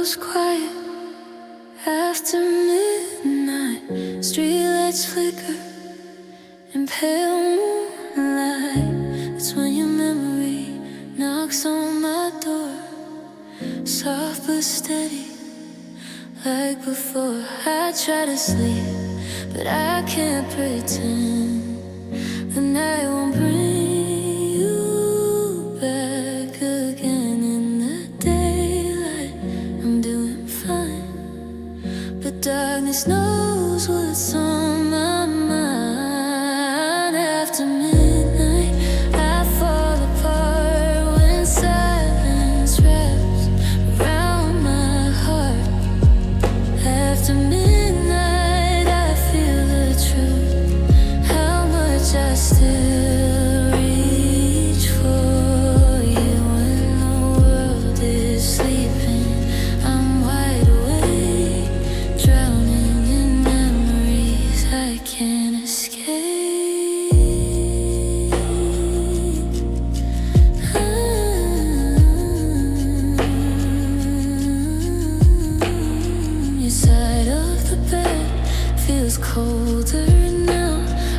goes quiet after midnight. Streetlights flicker in pale moonlight. It's when your memory knocks on my door, soft but steady, like before. I try to sleep, but I can't pretend the night won't bring you back again. In the daylight, I'm doing fine, but darkness knows what's on my mind. After midnight, I fall apart when silence wraps around my heart. After midnight, I feel the truth, how much I still reach for you. When the world is sleeping, I'm wide awake, drowning in memories I can't escape. Your side of the bed feels colder now.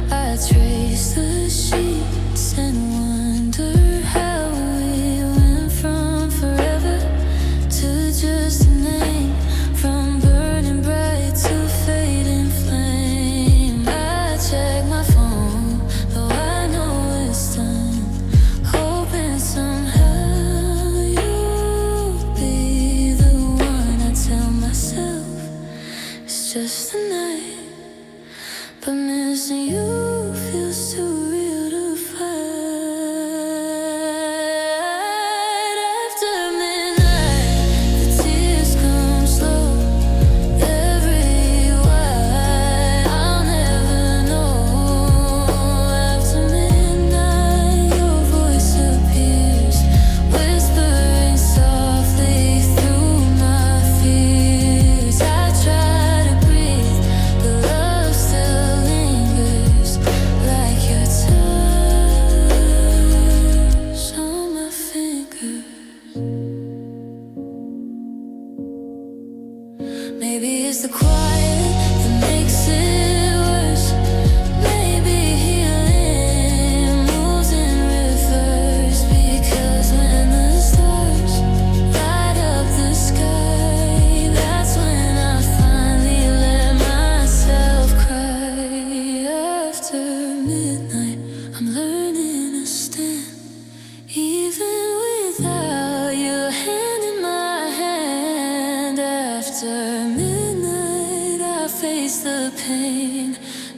I trace the sheets and wonder how we went from forever to just a name, from burning bright to fading flame. I check my phone, though I know it's done, hoping somehow you'll be the one. I tell myself it's just a night, but missing you feels too real to fight. After midnight, the tears come slow. Every why I'll never know. After midnight, your voice appears, whispering softly through my fears. I try to breathe, but love still lingers, like your touch on my fingers. Maybe it's the quiet that makes it worse. Maybe healing moves in reverse, because when the stars light up the sky, that's when I finally let myself cry. After midnight, I'm learning to stand, even without your hand in my hand. After midnight, I face the pain,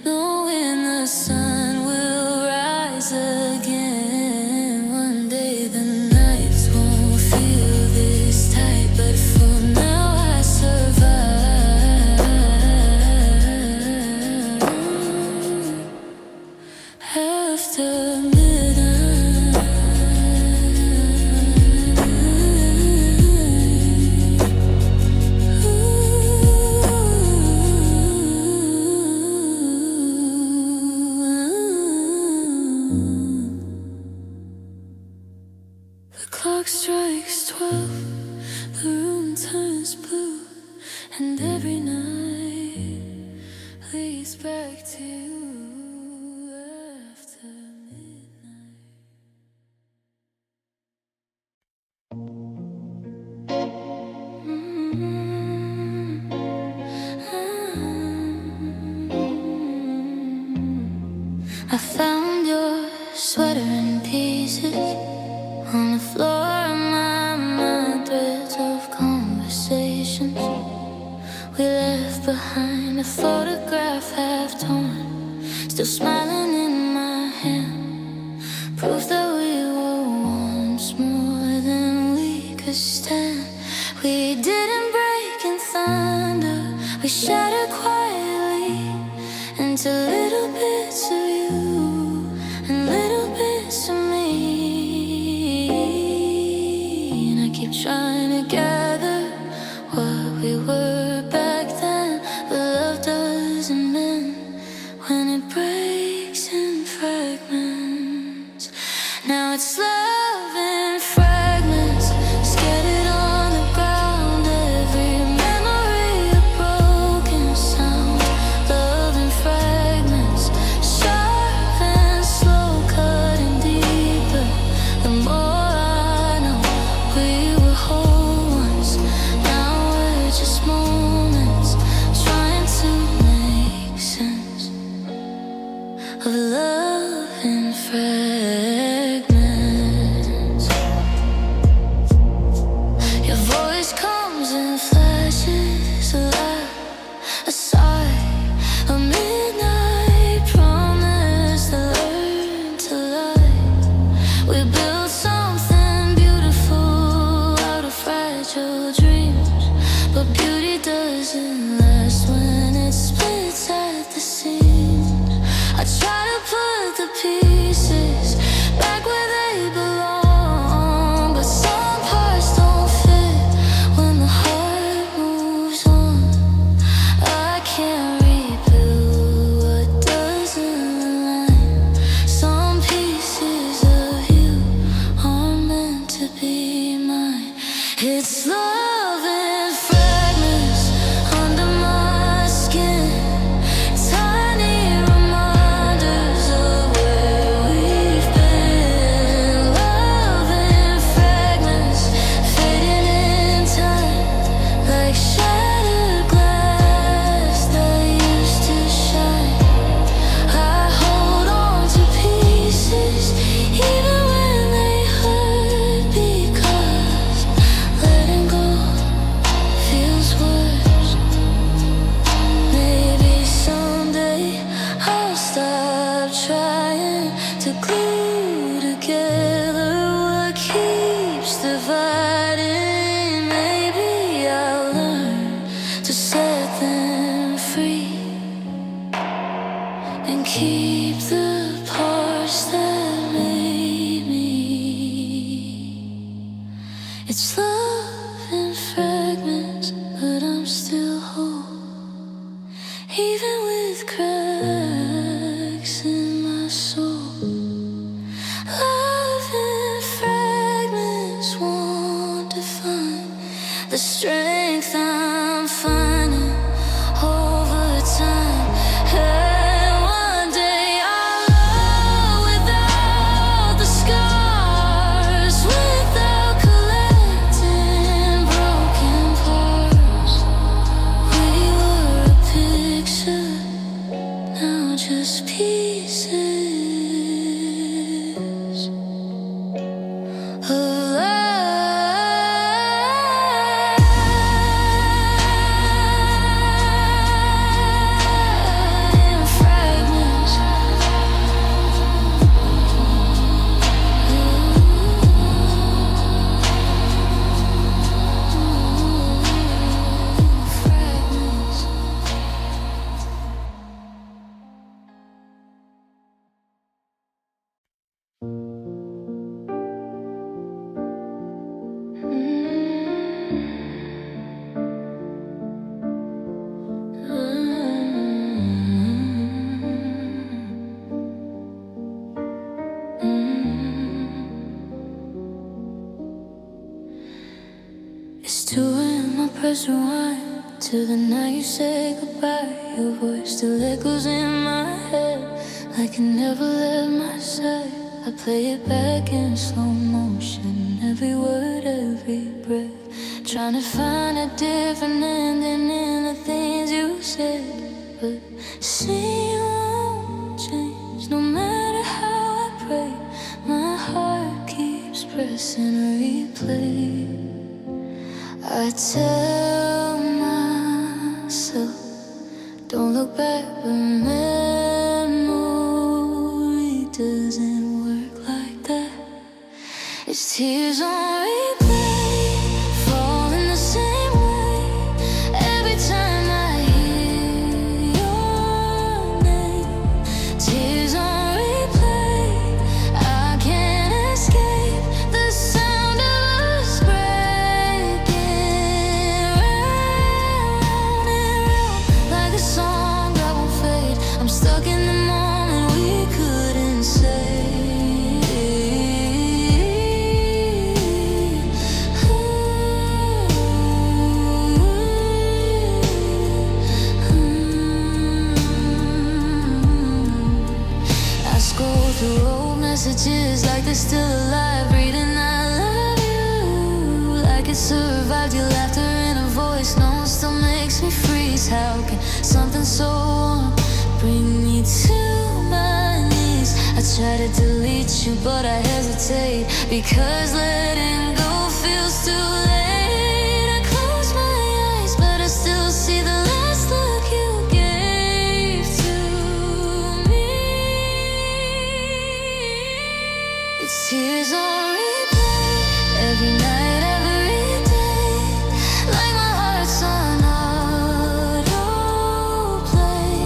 knowing the sun will rise again. One day the nights won't feel this tight, but for now I survive. After midnight, the clock strikes 12, the room turns blue, and every night leads back to you. After midnight. I found your sweater in pieces on the floor of my mind, threads of conversations we left behind. A photograph half torn, still smiling in my hand, proof that we were once more than we could stand. We didn't break in thunder, we shattered quietly into little bits of you and little bits of me. And I keep trying to gather what we were back then, but love doesn't mend when it breaks in fragments. Now it's love in fragments, scattered on the ground. Every We built something beautiful out of fragile dreams, but beauty doesn't last when it splits at the seams. I try to put the pieces back where they belong, but some parts don't fit when the heart moves on. I can't rebuild what doesn't align. Some pieces of you aren't meant to be mine. It's love in fragments under my skin, tiny reminders of where we've been. Love in fragments fading in time, like shattered glass that used to shine. I hold on to pieces even when they hurt, because letting go feels worse. Maybe someday I'll stop trying to glue together what keeps dividing. Maybe I'll learn to set them free and keep the parts that made me. It's love in fragments, but I'm still whole, even with cracks in my soul. Love in fragments won't define the strength I'm finding over time. And one day I'll love without the scars, without collecting broken parts. We were a picture, now just pieces of life. In fragments. Fragments. It's 2 a.m. I press rewind to the night you say goodbye. Your voice still echoes in my head like you never left my side. I play it back in slow motion, every word, every breath, trying to find a different ending in the things you said. But see, won't change no matter how I pray. My heart keeps pressing replay. I tell myself, don't look back, but memory doesn't work like that. It's tears on replay, falling the same way every time I hear your name. Tears on replay, I can't escape the sound of us breaking round and round like a song that won't fade. I'm stuck in the moment we couldn't say. I scroll through old messages like they're still alive, reading I love you like it survived your laughter in a voice no one still makes me freeze. How can something so warm bring me to my knees? I try to delete you but I hesitate, because letting go feels too late. I close my eyes but I still see the last look you gave to me. It's here Tears on replay, every night, every day, like my heart's on autoplay.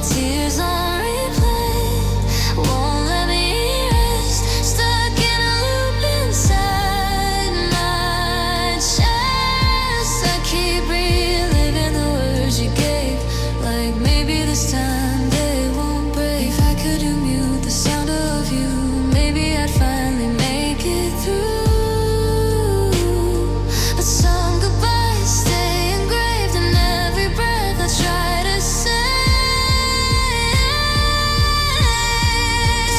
Tears on replay, won't let me rest, stuck in a loop inside my chest. I keep reliving the words you gave, like maybe this time they won't break. If I could mute the sound of you, maybe I'd finally make it through. But some goodbyes stay engraved in every breath I try to say.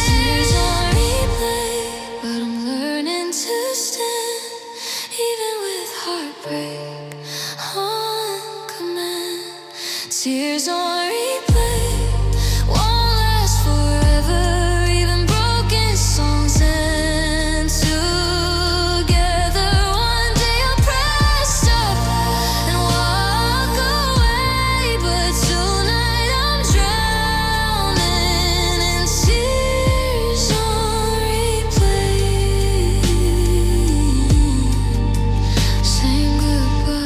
Tears on replay, but I'm learning to stand, even with heartbreak on command. Tears on replay won't last forever, even broken songs end together. One day I'll press stop and walk away, but tonight I'm drowning in tears on replay. Saying goodbye,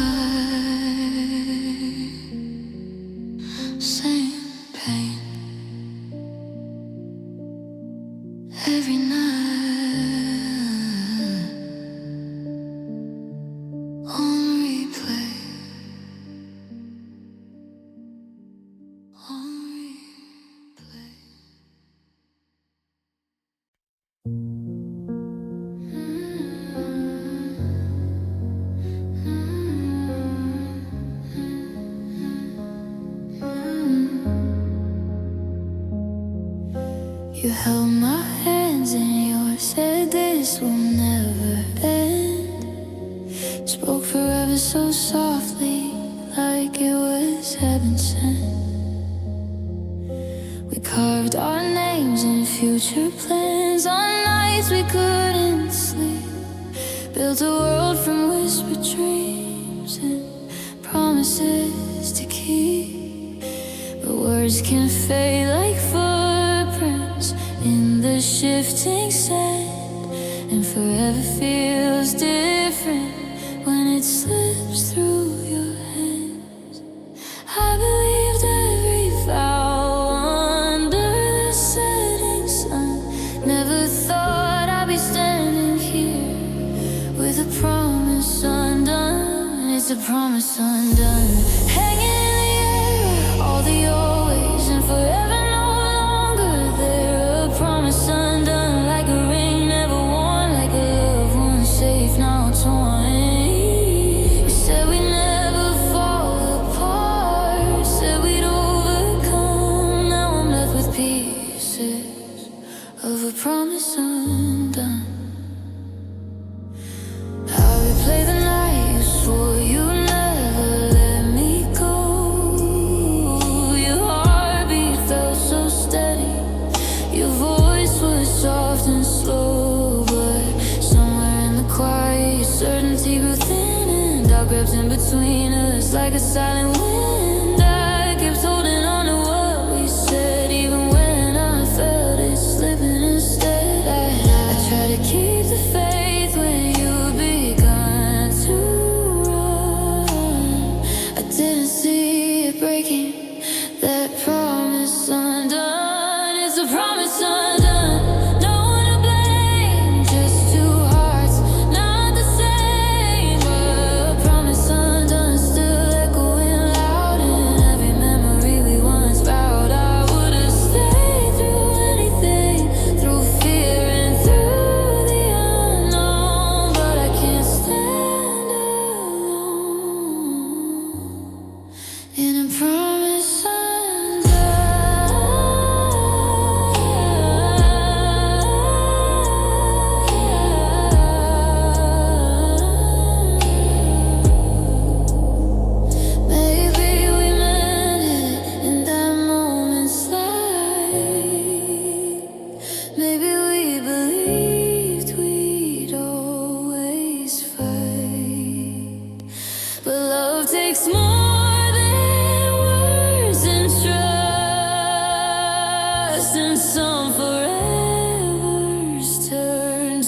same pain every night on replay, on replay. You held my hands in yours, said this will never end. Spoke forever so softly, like it was heaven sent. We carved our names in future plans on nights we couldn't sleep. Built a world from whispered dreams and promises to keep. But words can fade like footprints in the shifting sand, and forever feels different when it slips through your hands. I believed every vow under the setting sun. Never thought I'd be standing here with a promise undone. It's a promise undone. Hanging in the air, all the always and forever no longer there. A promise undone, like a ring never worn, like a loved one safe now torn. We said we'd never fall apart, said we'd overcome. Now I'm left with pieces of a promise undone. I replay the night you swore you'd never let me go. Your heartbeat felt so steady, your voice was soft and slow. But somewhere in the quiet, certainty grew thin, and I crept in between us like a silent wind. I kept holding on to what we said, even when I felt it slipping instead. I tried to keep the faith when you begun to run. I didn't see it breaking, that promise undone. It's a promise undone. No one to blame, just two hearts, not the same. But a promise undone, still echoing loud in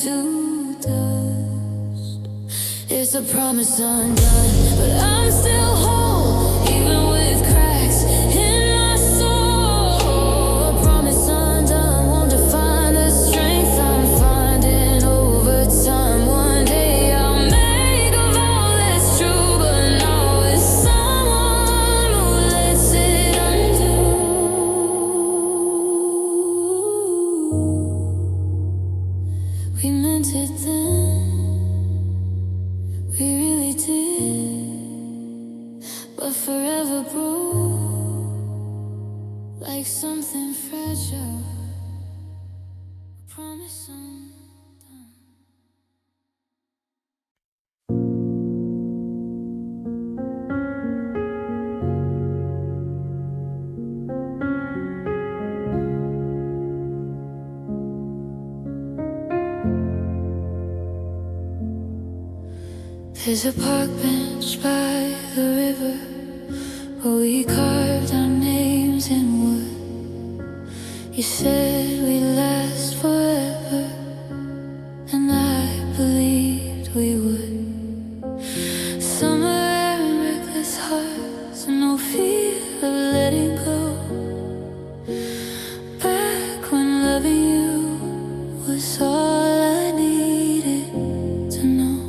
to dust. It's a promise undone, but I'm still whole, even with cracks in my soul. A promise undone won't define the strength I'm finding over time. One day I'll make a vow that's true, but now it's someone who lets it undo. We meant it then, we really did, but forever broke like something fragile. Promise undone. There's a park bench by the river where we carved our names in wood. You said we'd last forever, and I believed we would. Summer air and reckless hearts, and no fear of letting go. Back when loving you was all I needed to know.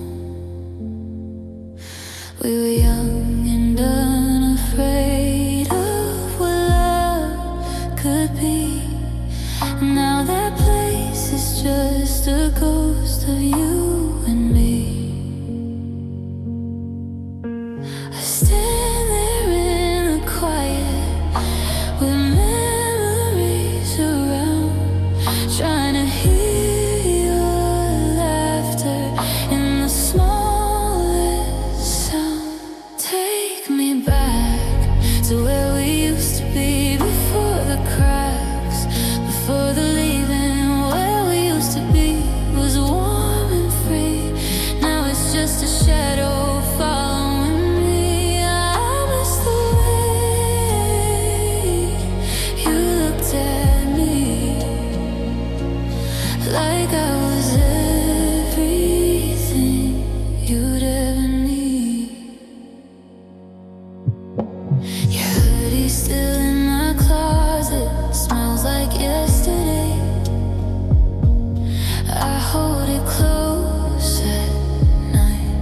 We were young and unafraid of what love could be. Now that place is just a ghost of you and me. I stand there in the quiet with memories around, trying to hear your laughter in the smallest sound. Take me back to where we used to be, before the cracks, before the leaving. Where we used to be was warm and free. Now it's just a shadow following me. I miss the way you looked at me, like I was everything you'd ever need. Your hoodie's still in my closet, smells like yesterday. I hold it close at night,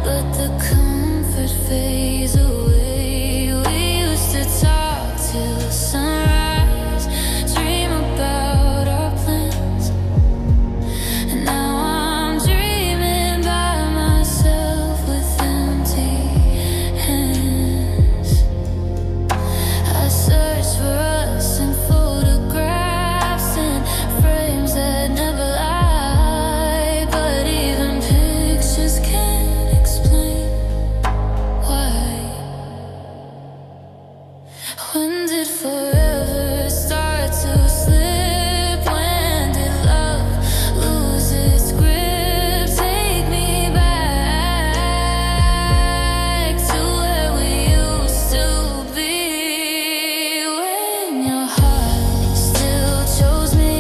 but the comfort fades away. We used to talk till sunrise, dream about our plans. And now I'm dreaming by myself with empty hands. I search for us in photographs and frames that never lie, but even pictures can't explain why. When did forever start to slip? When did love lose its grip? Take me back to where we used to be, when your heart still chose me,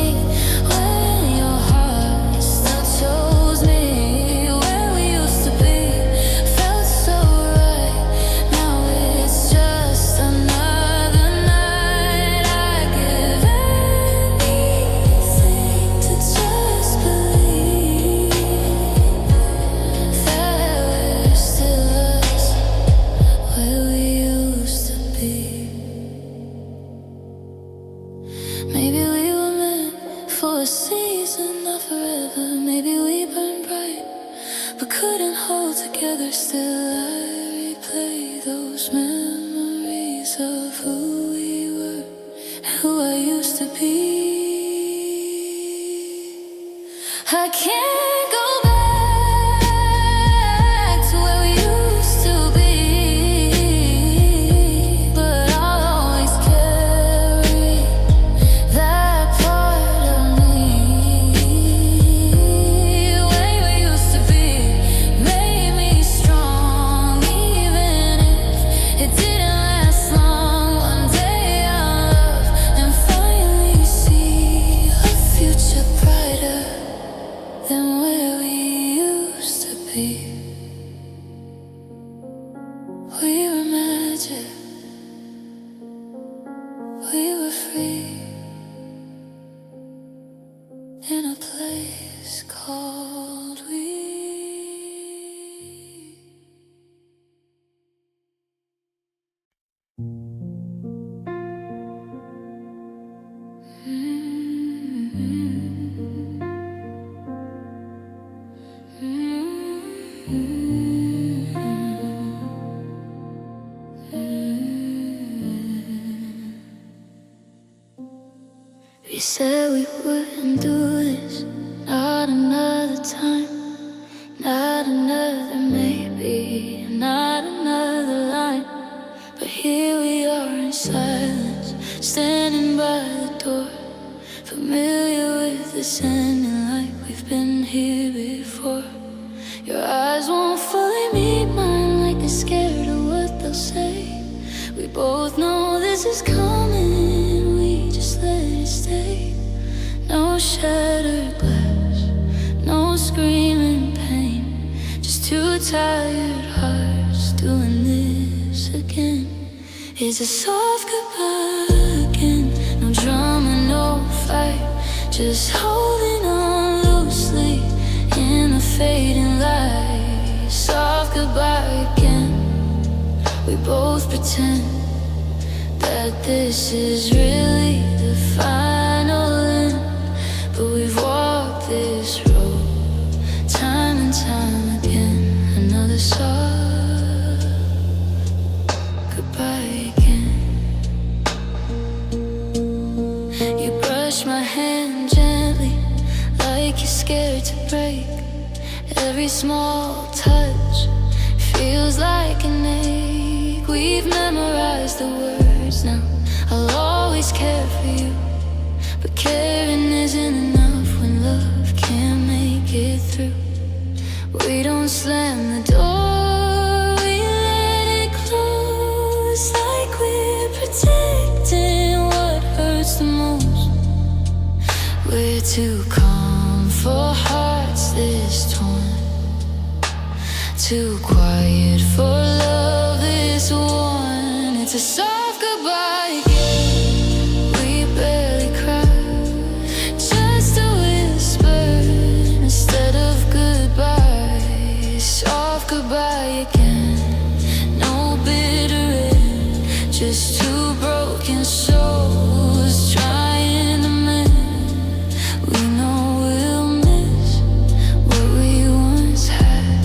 when your heart still chose me. Where we used to be felt so right. Now it's just another night. I give anything to just believe that we're still us, where we used to be. Maybe we were meant for a season, not forever. Maybe we burned bright, but couldn't hold together. Still I replay those memories of who we were and who I used to be. I can't go back to where we used to be, but I'll always carry that part of me. Where we used to be made me strong, even if it didn't last long. One day I'll love and finally see a future brighter than than where we used to be. We were magic, we were free, in a place called we. We said we wouldn't do this, not another time, not another maybe, not another line. But here we are in silence, standing by the door, familiar with this ending like we've been here before. Your eyes won't fully meet mine like they're scared of what they'll say. We both know this is coming, we just let it stay. No shattered glass, no screaming pain, just two tired hearts doing this again. It's a soft goodbye again, no drama, no fight, just holding on loosely in the fading light. Soft goodbye again, we both pretend that this is really the final end. But we've walked this road time and time again. Another soft goodbye again. You brush my hand gently like you're scared to break. Every small touch feels like an ache. We've memorized the words now, I'll always care for you. But caring isn't enough when love can't make it through. We don't slam the door, we let it close, like we're protecting what hurts the most. We're too calm for hearts this torn, too quiet for love this worn. It's a soft goodbye again, we barely cry, just a whisper instead of goodbye. Soft goodbye again, no bitter end, just two broken souls trying to mend. We know we'll miss what we once had,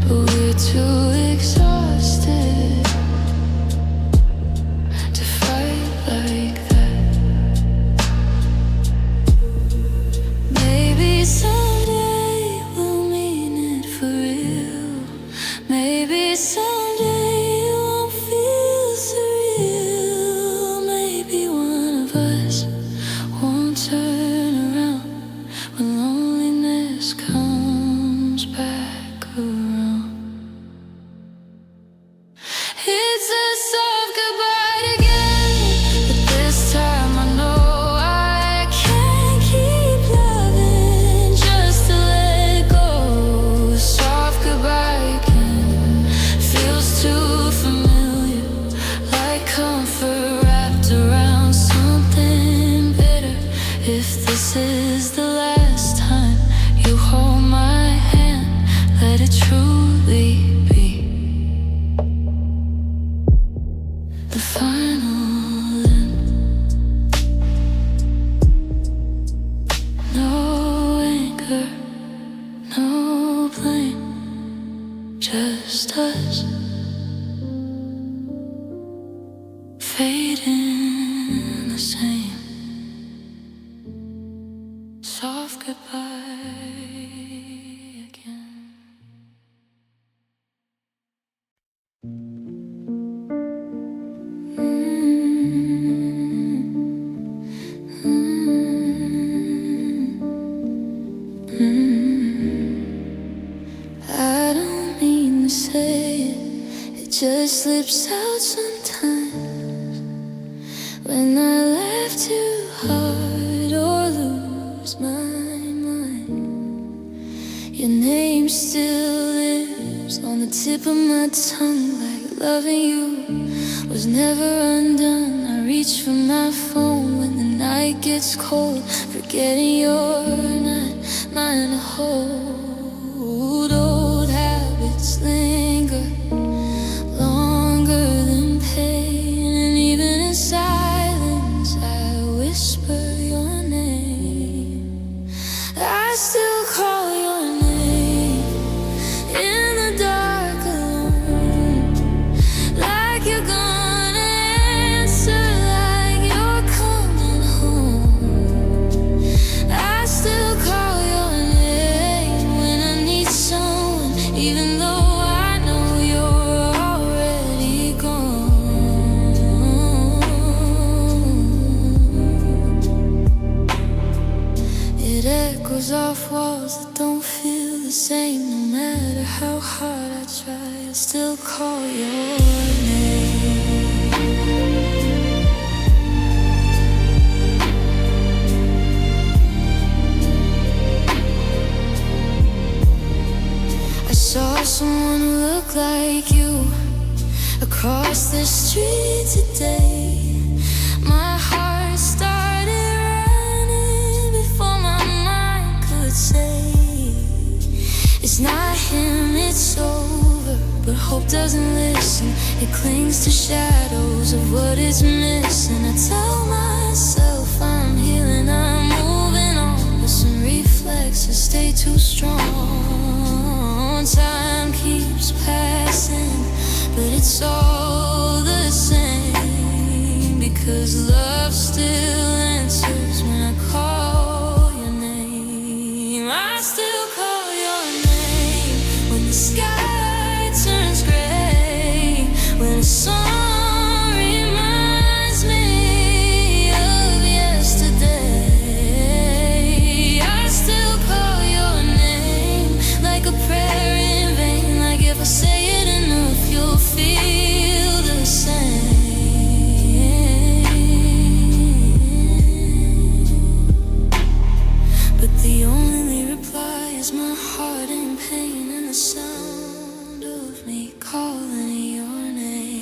but we're too exhausted to fight like that. Maybe someday we'll mean it for real. Maybe someday it won't feel surreal. Maybe one of us won't turn around when loneliness comes back around. It's a soft goodbye again, but this time I know I can't keep loving just to let go. Soft goodbye again, feels too familiar, like comfort wrapped around something bitter. If this is the last time you hold my hand, let it truly be the final end. No anger, no blame, just us fading the same. Soft goodbye again. I don't mean to say it, it just slips out sometimes. When I laugh too hard or lose my mind, Your name still lives on the tip of my tongue, like loving you was never undone. I reach for my phone when the night gets cold, forgetting you're not mine to hold. Old habits linger longer than pain, and even in silence I whisper your name. I still call your name in the dark alone, like you're gonna answer, like you're coming home. I still call your name when I need someone, even though I know you're already gone. It echoes off walls that don't feel the same. No matter how hard I try, I still call your name. I saw someone who looked like you across the street today. My heart started running before my mind could say, it's not him, it's over. But hope doesn't listen, it clings to shadows of what it's missing. I tell myself I'm healing, I'm moving on, but some reflexes stay too strong. Time keeps passing, but it's all the same, because love still answers when I call your name. I still call your name when the sky turns gray, when the sun reminds me of yesterday. I still call your name like a prayer in vain, like if I say it enough you'll feel the same. But the only reply is my heart in pain and the sound of me calling your name.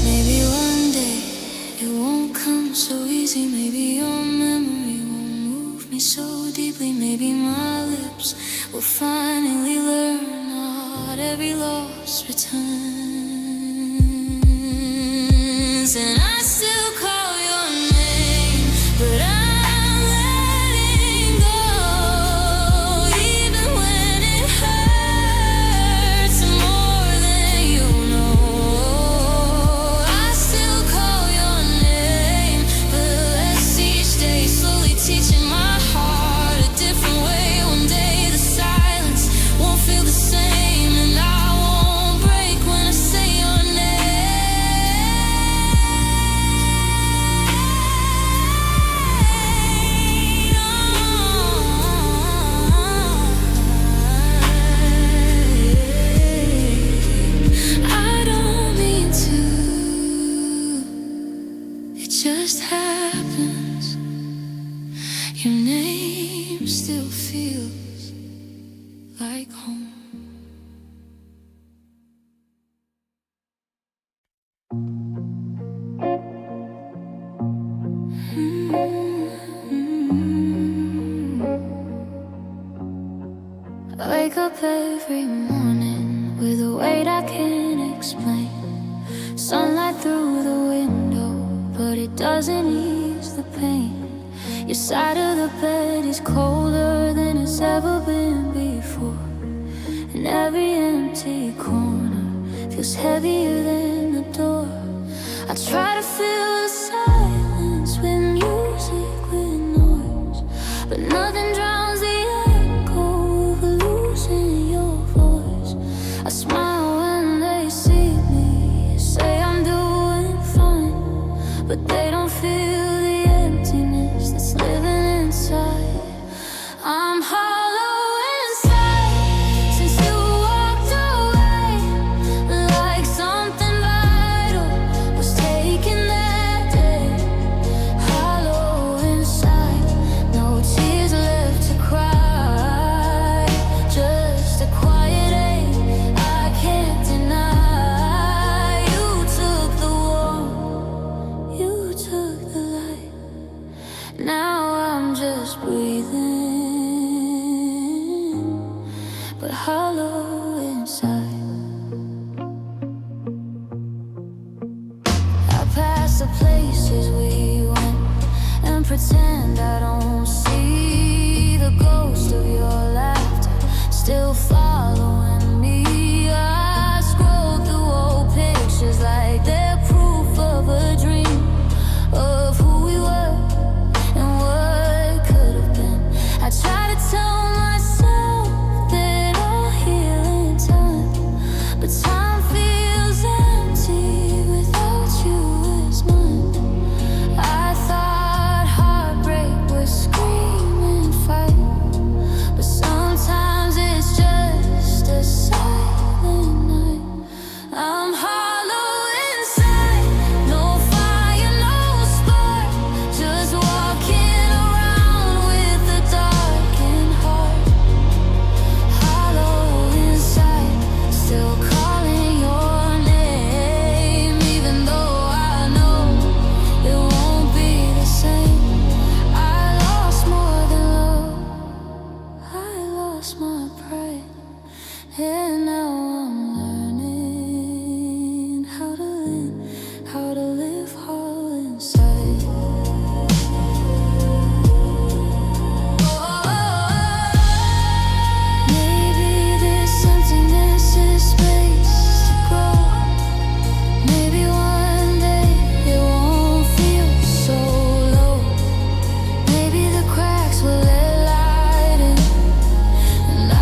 Maybe one day it won't come so easy, maybe your memory won't move me so deeply. Maybe my lips will finally learn not every loss returns. And I still call your name, but I'm letting go, even when it hurts more than you know. I still call your name, but let's each day slowly teaching my heart a different way. One day the silence won't feel the same, and I won't break when I say your name. I don't mean to, it just happens. Your name still feels like home. I wake up every morning with a weight I can't explain. Sunlight through the window, but it doesn't ease the pain. Your side of the bed is colder than it's ever been before, and every empty corner feels heavier than the door. I try to fill the silence with music, with noise, but nothing drowns the echo of losing your voice. I smile when they see me, say I'm doing fine, but they don't feel the emptiness that's living inside. I'm hollow inside since you walked away, like something vital was taken that day. Hollow inside, no tears left to cry. breathing, but hollow inside. I pass the places we went and pretend I don't see the ghost of your laughter still following me. I scroll through old pictures like they're proof of a dream, of who we were and what could have been. I try to tell myself that I'll heal in time, but time feels empty without you as mine. I thought heartbreak was screaming fight, but sometimes it's just a silent night. I'm hollow inside, no fire, no spark, just walking around with a darkened heart. Hollow inside, still calling your name, even though I know it won't be the same. I lost more than love, I lost my pride, and now I'm learning how to live whole inside. Maybe this emptiness is space to grow. Maybe one day it won't feel so low. Maybe the cracks will let light in, and I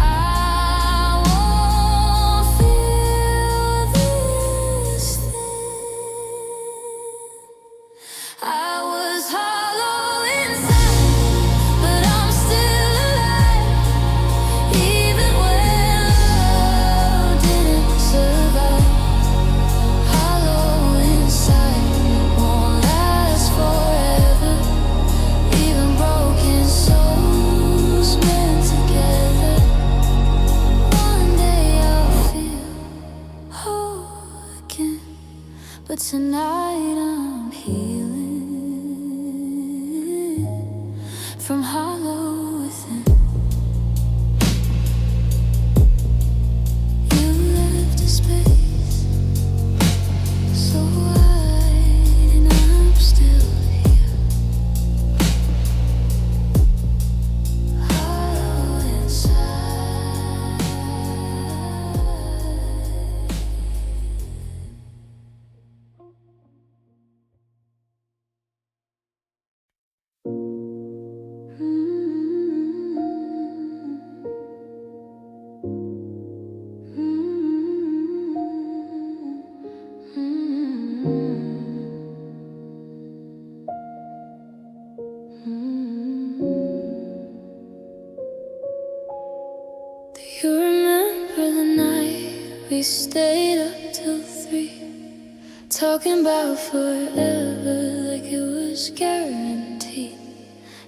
won't feel this thin. I was hollow inside, but I'm still alive, even when love didn't survive. Hollow inside won't last forever, even broken souls meant together. One day I'll feel whole again, but tonight I'm healing from hollow within. You left a space so wide, and I'm still here. Hollow inside. Do you remember the night we stayed up till 3, talking about forever like it was guaranteed?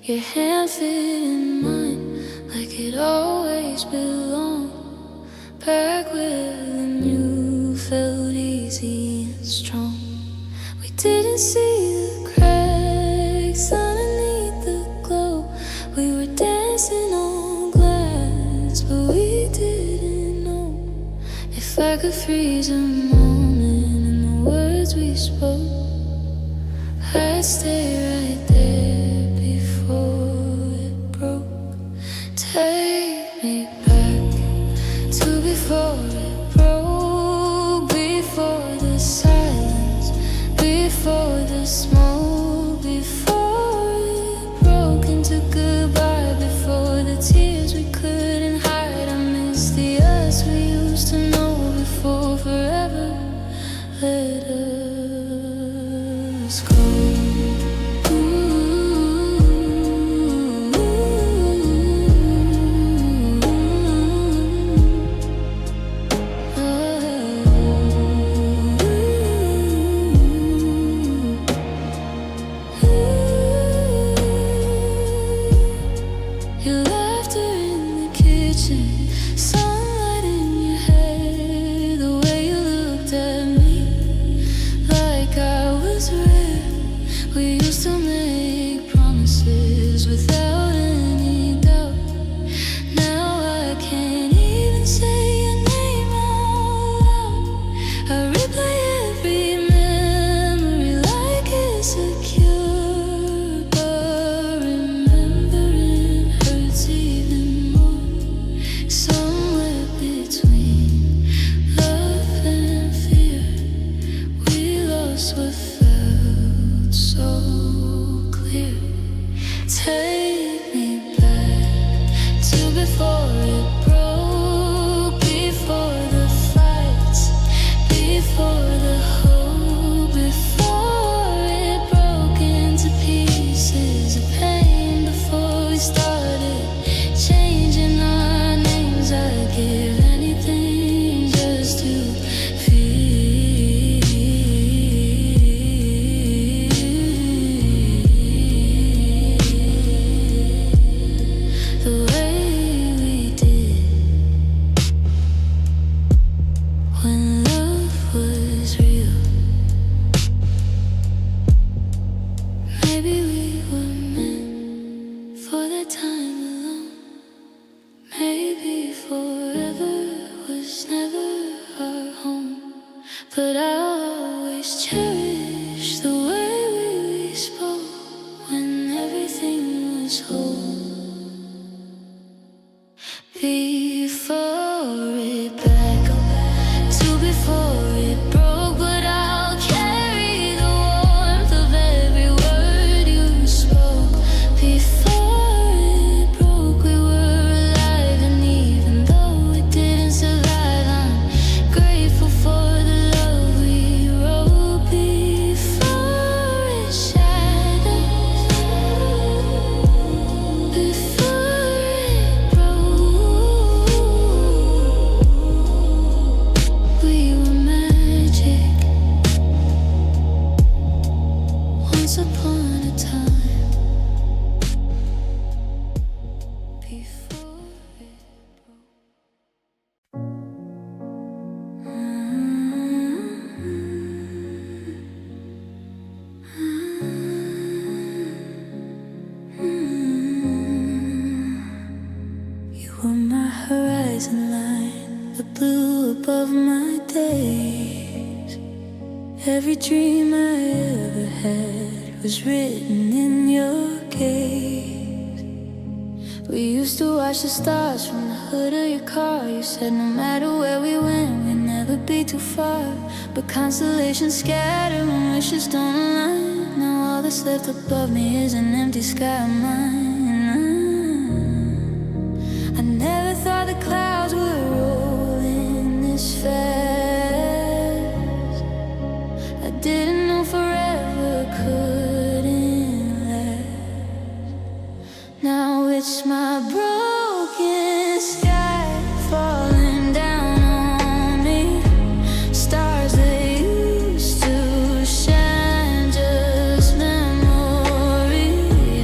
Your hand fit in mine like it always belonged, back when you felt easy and strong. We didn't see the cracks underneath the glow. We were dancing on glass, but we didn't know if I could freeze a moment in the words we spoke. I'd stay right there before it broke. Take me back to before it broke, before the silence, before the smoke, before it broke into goodbye, before the tears we couldn't hide. I miss the us we used to know before forever let us go. Your laughter in the kitchen, sunlight in your hair, the way you looked at me like I was rare. We used to make promises without any horizon line, the blue above my days. Every dream I ever had was written in your gaze. We used to watch the stars from the hood of your car. You said no matter where we went, we'd never be too far. But constellations scatter when wishes don't align. Now all that's left above me is an empty sky of mine. I never thought the clouds would roll in this fast. I didn't know forever couldn't last. Now it's my broken sky falling down on me. Stars that used to shine, just memories.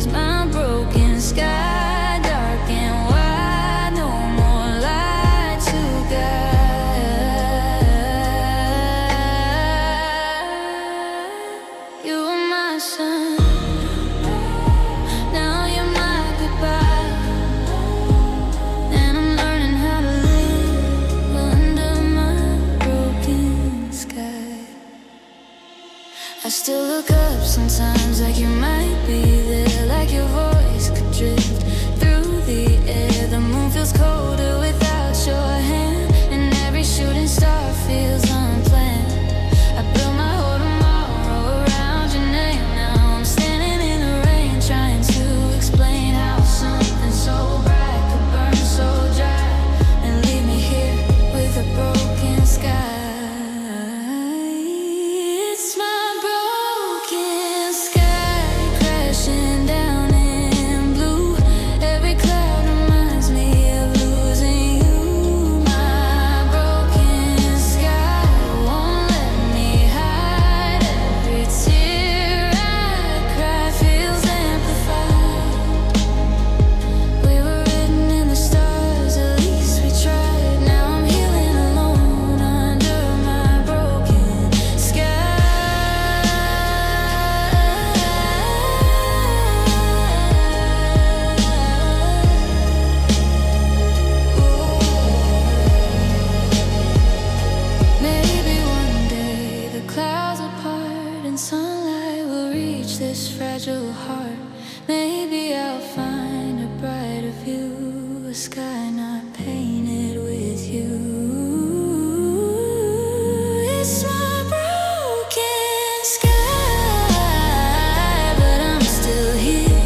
My broken sky, dark and wide, no more light to guide. You were my sun, now you're my goodbye. And I'm learning how to live under my broken sky. I still look up sometimes like you might be there, like your voice could drift through the air. The moon feels colder without your hand, and every shooting star feels unplanned. I built my whole tomorrow around your name. Now I'm standing in the rain, trying to explain how something so bright could burn so dry and leave me here with a broken sky. It's my broken sky crashing down in blue. Every cloud reminds me of losing you. My broken sky won't let me hide. Every tear I cry feels amplified. We were written in the stars, at least we tried. Now I'm healing alone under my broken sky. Maybe one day the clouds will part and sunlight will reach this fragile heart. Maybe I'll find a brighter view, a sky not painted with you. It's my broken sky, but I'm still here,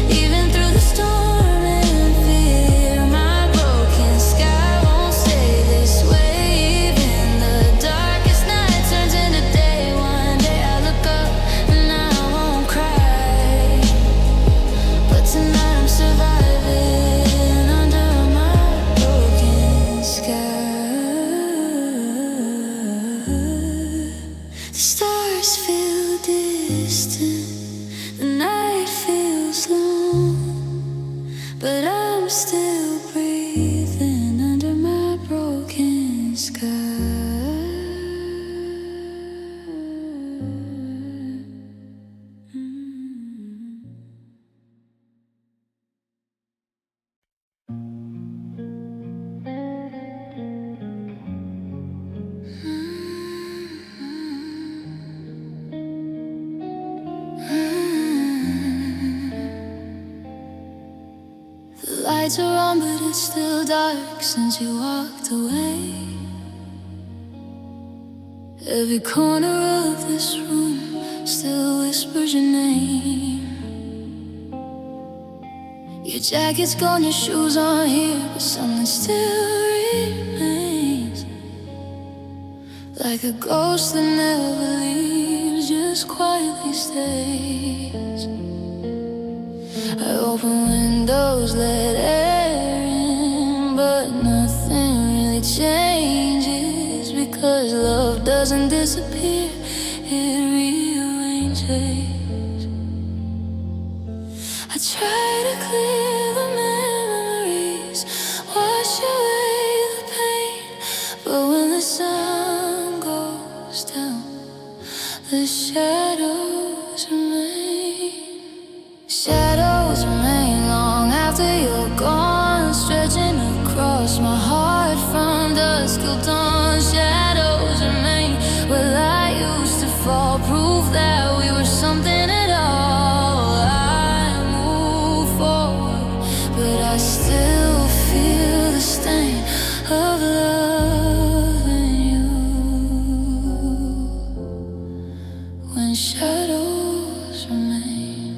even through the storm and fear. My broken sky won't stay this way. Even the darkest night turns into day. One day I look up and I won't cry, but tonight I'm surviving under my broken sky. The stars feel distant, the night feels long, but I'm still breathing under my broken sky. The lights are on, but it's still dark since you walked away. Every corner of this room still whispers your name. Your jacket's gone, your shoes aren't here, but something still remains. Like a ghost that never leaves, just quietly stays. I open windows, let air in, but nothing really changes, because love doesn't disappear, it rearranges. I try to clear the memories, wash away the pain, but when the sun goes down, the shadows remain. Shadows remain long after you're gone, stretching across my heart. shadows remain. Well, I used to fall, proof that we were something at all. I move forward, but I still feel the stain of loving you. When shadows remain.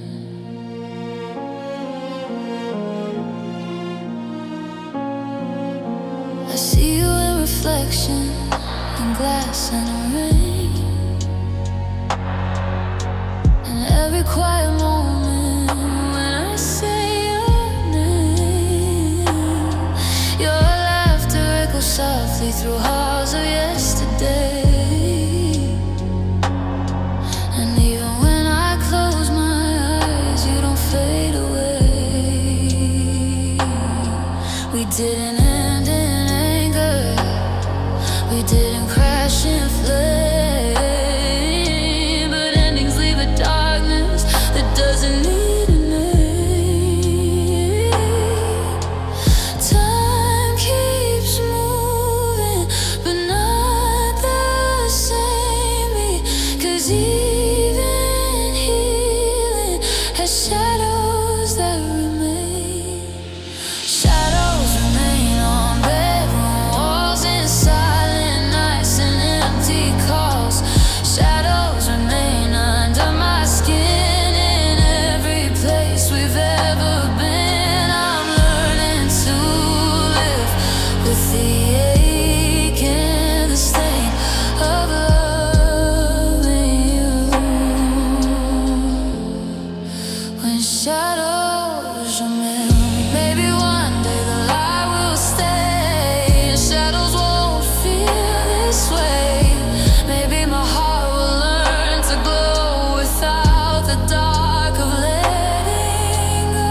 I see you in reflection, in glass and in rain. And every quiet moment when I say your name, your laughter echoes softly through halls of yesterday. And even when I close my eyes, you don't fade away. We didn't end in anger, we didn't crash in flame, but endings leave a darkness that doesn't need a name. Time keeps moving, but not the same, because even healing has shadows that remain. Shadows remain on bedroom walls, in silent nights and empty calls. Shadows remain under my skin, in every place we've ever been. I'm learning to live with the ache and the stain of loving you. When shadows remain, maybe one day the light will stay, and shadows won't feel this way. Maybe my heart will learn to glow without the dark of letting go.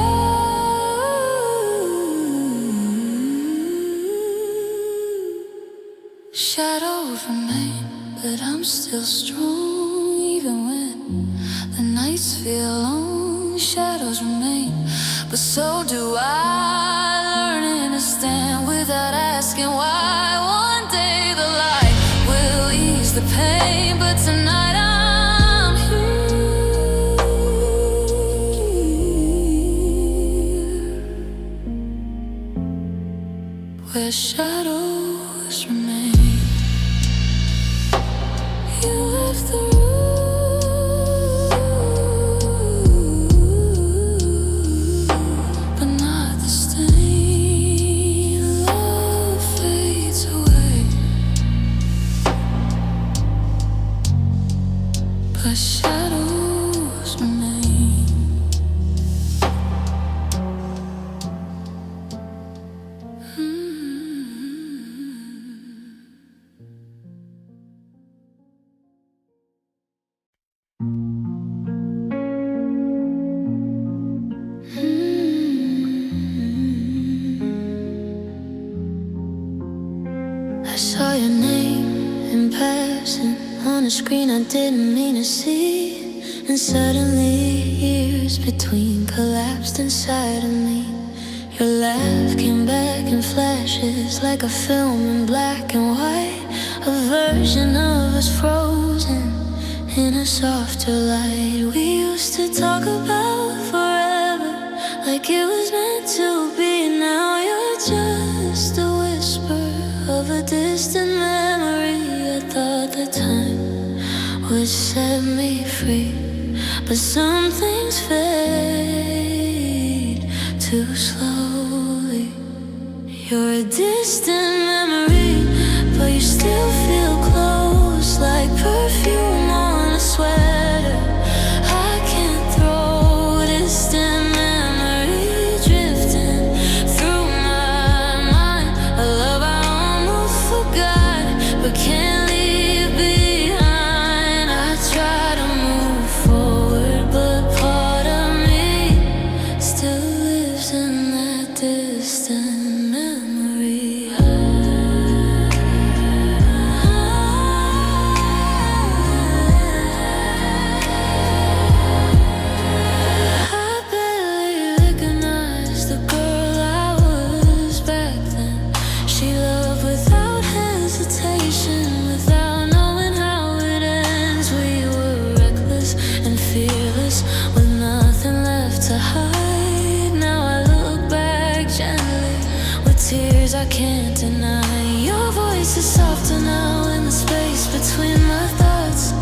Shadows remain, but I'm still strong, even when the nights feel long. Shadows remain, but so do I. Learning to stand without asking why. One day the light will ease the pain, but tonight I'm here. Where shadows remain. You left the room, but not the stain. Love fades away, but shadows remain. I saw your name in passing on a screen I didn't mean to see, and suddenly years between collapsed inside of me. Your laugh came back in flashes, like a film in black and white, a version of us frozen in a softer light. We used to talk about forever, like it was meant to be. Now you're just a whisper of a distant memory. I thought that time would set me free, but some things fade too slowly. You're a distant memory, but you still feel close, like perfume on a sweater. I can't throw distant memory drifting through my mind. A love I almost forgot, but can't leave behind. I try to move forward, but part of me still lives in that distant memory. I barely recognize the girl I was back then. She loved without hesitation, days I can't deny. Your voice is softer now in the space between my thoughts,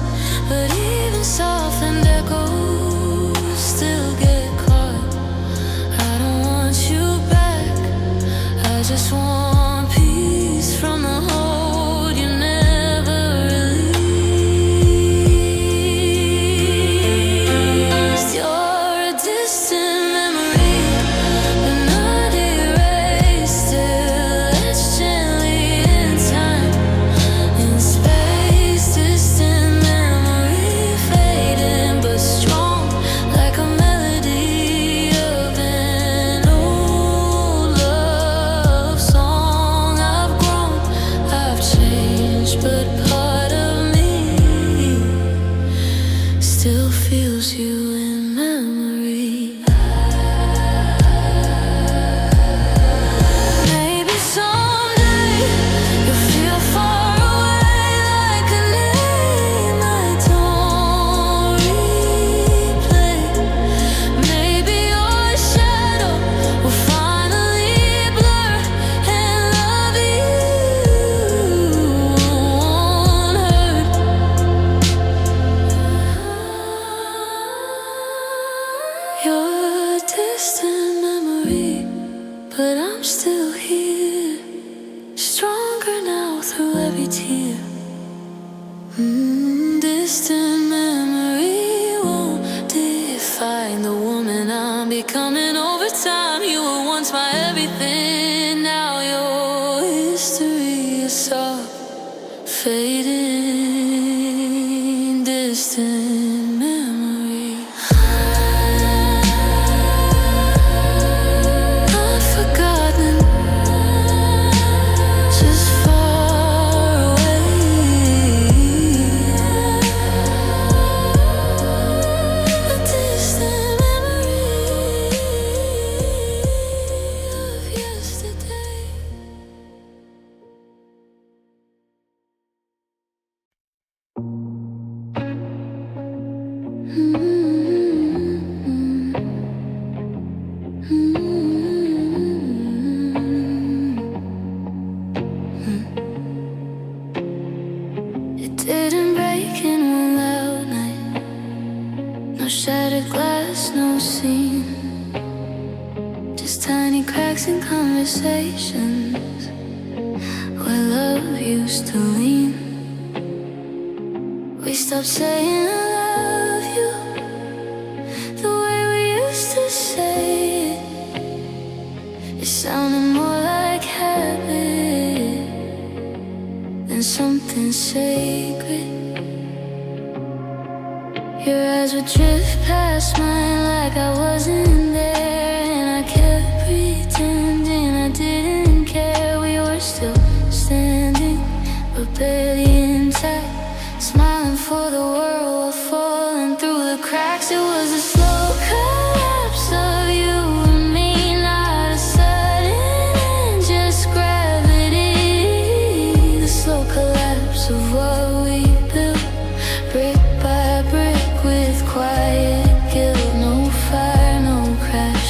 but even softened echoes still get caught. I don't want you back, I just want peace from the hold you never released. You're a distant memory, but not erased. Still etched gently in time, in space. Distant memory fading, but strong like a melody of an old love song. I've grown, I've changed, but part of me still feels you in memory. Maybe someday you'll feel far away, like a name I don't replay. Maybe your shadow will finally blur, and love you won't hurt. You're a distant memory, but I'm still here, stronger now through every tear. Distant memory won't define the woman I'm becoming over time. You were once my everything, now your history is soft, fading. Distant memory. Not forgotten, just far away. A distant memory of yesterday. It didn't break in one loud night. No shattered glass, no scene. Just tiny cracks in conversations where love used to lean. We stopped saying I love you the way we used to say it. It sounded more like habit than something sacred. Your eyes would drift past mine like I wasn't there, and I kept pretending I didn't care. We were still standing, but barely intact, smiling for the world while falling through the cracks. It was a slow collapse of you and me, not a sudden end, just gravity. The slow collapse of what we built, brick by brick, with quiet guilt. No fire, no crash,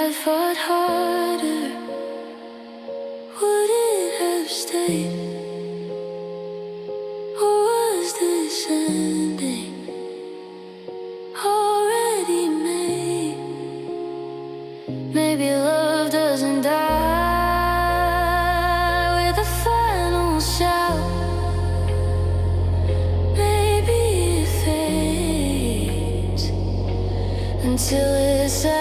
had fought harder, would it have stayed? Or was this ending already made? Maybe love doesn't die with a final shout. Maybe it fades until it's out.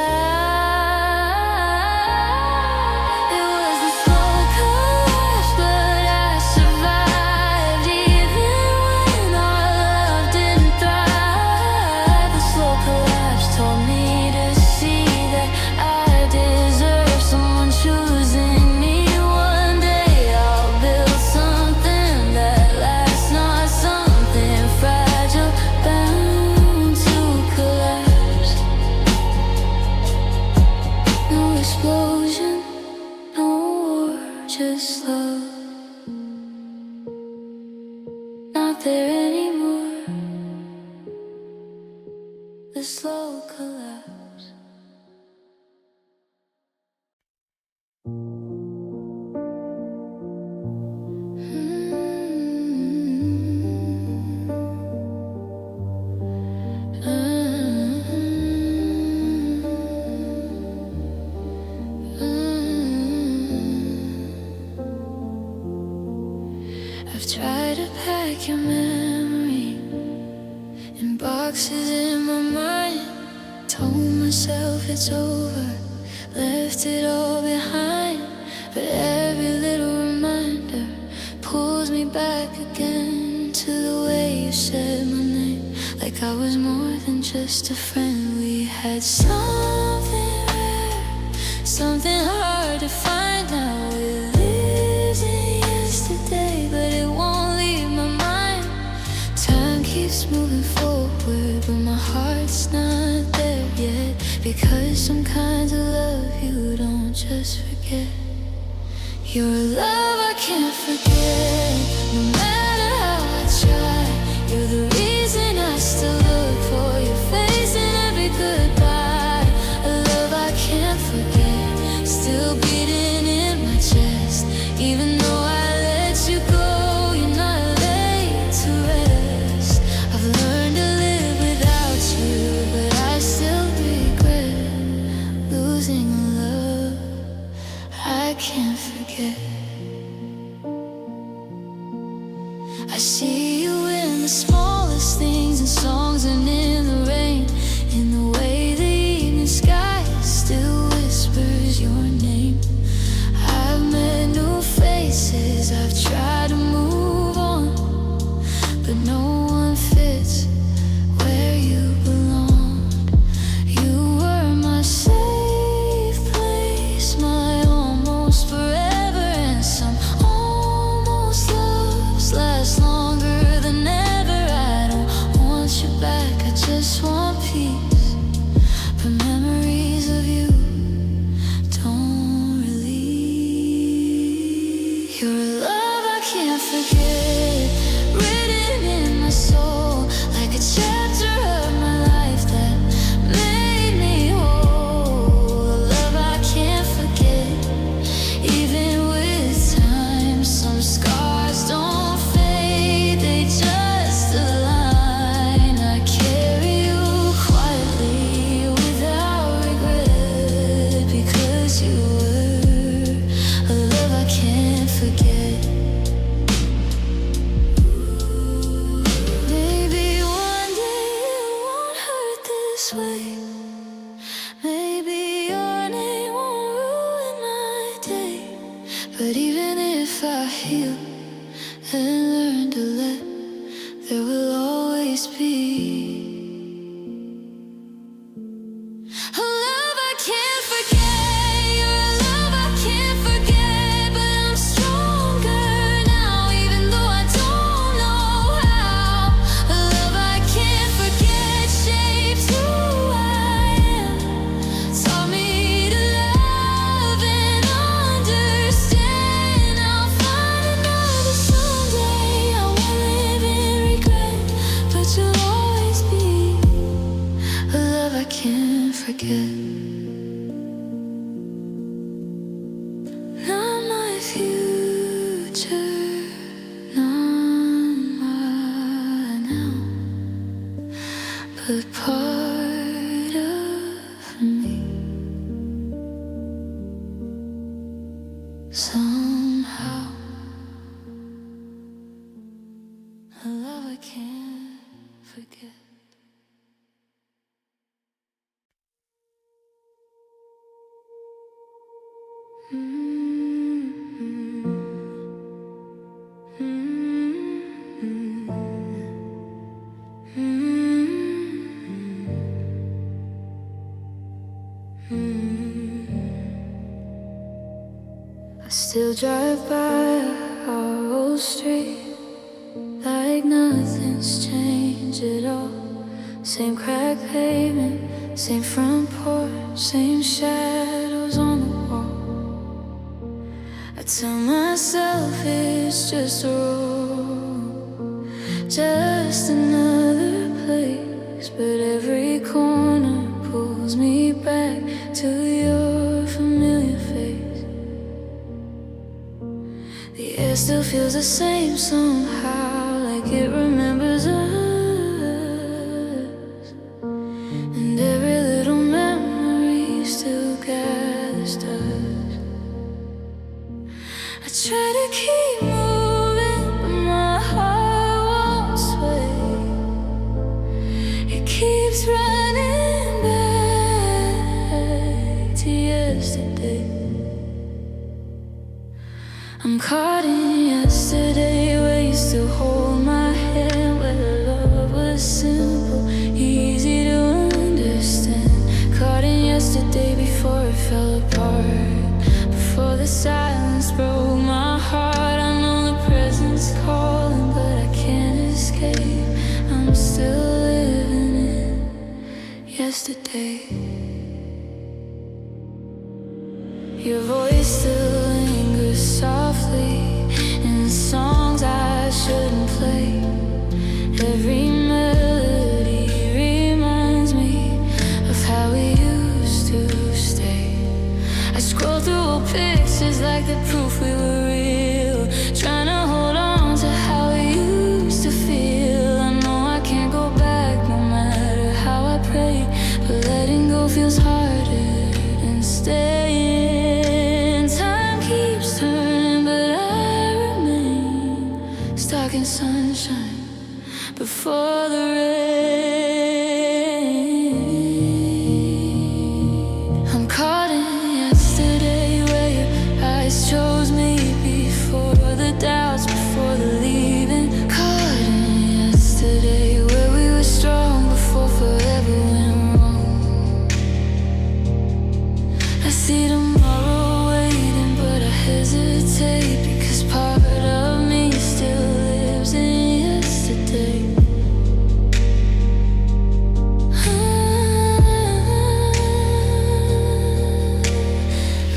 It was a slow collapse, but I survived. Even when our love didn't thrive, the slow collapse taught me to see that I deserve someone choosing me. One day I'll build something that lasts, not something fragile, bound to collapse. No explosion, no war, just love. Not there anymore. The slow collapse. I've tried to pack your memory in boxes in my mind. Told myself it's over, left it all behind. But every little reminder pulls me back again to the way you said my name, like I was more than just a friend. We had something rare, something hard to find. Now we're living yesterday, but it won't leave my mind. Time keeps moving forward, but my heart's not there yet. Because some kinds of love you don't just forget. Your love I can't forget, no matter how I try. You're the reason I still look for your face in every goodbye. A love I can't forget, still beating in my chest. Even though I let you go, you're not laid to rest. I've learned to live without you, but I still regret losing a love I can't forget. I see you in the smallest things, in songs and in the rain, in the way the evening sky still whispers your name. I've met new faces, I've tried to move on, but no one fits where you belonged. You were my safe place, my almost forever, and some almost loves last longer than ever. I don't want you back, I just want peace. But memories of you don't release. Your love I can't forget, written in my soul, like a chapter of my life that made me whole. A love I can't forget, even with time. Some scars don't fade, they just align. I carry you quietly without regret, because you were a love I can't forget. Maybe one day it won't hurt this way. Maybe your name won't ruin my day. But even if I heal and learn to let, there will always be a love I can't forget. You're a love I can't forget, but I'm stronger now, even though I don't know how. A love I can't forget shapes who I am, taught me to love and understand. Somehow, a love I can't forget. I still drive by our old street like nothing's changed at all. Same cracked pavement, same front porch, same shadows on the wall. I tell myself it's just a road, just another place, but every corner pulls me back to your familiar face. The air still feels the same somehow, like it remembers us, and every little memory still gathers dust. I try to keep moving, but my heart won't sway. It keeps running back to yesterday. I'm caught in yesterday, where you still hold my hand, where love was simple, easy to understand. Caught in yesterday before it fell apart, before the silence broke my heart. I know the present's calling, but I can't escape. I'm still living in yesterday. Your voice still lingers softly in songs I shouldn't play. Every melody reminds me of how we used to stay. I scroll through old pictures like the proof we were real, trying to hold on to how we used to feel. I know I can't go back no matter how I pray, but letting go feels harder than staying. Time keeps turning, but I remain stuck in sunshine before the rain. I'm caught in yesterday, where your eyes chose me before the doubts, before the leaving. Caught in yesterday, where we were strong before forever went wrong. I see tomorrow waiting, but I hesitate, because part of me still lives in yesterday.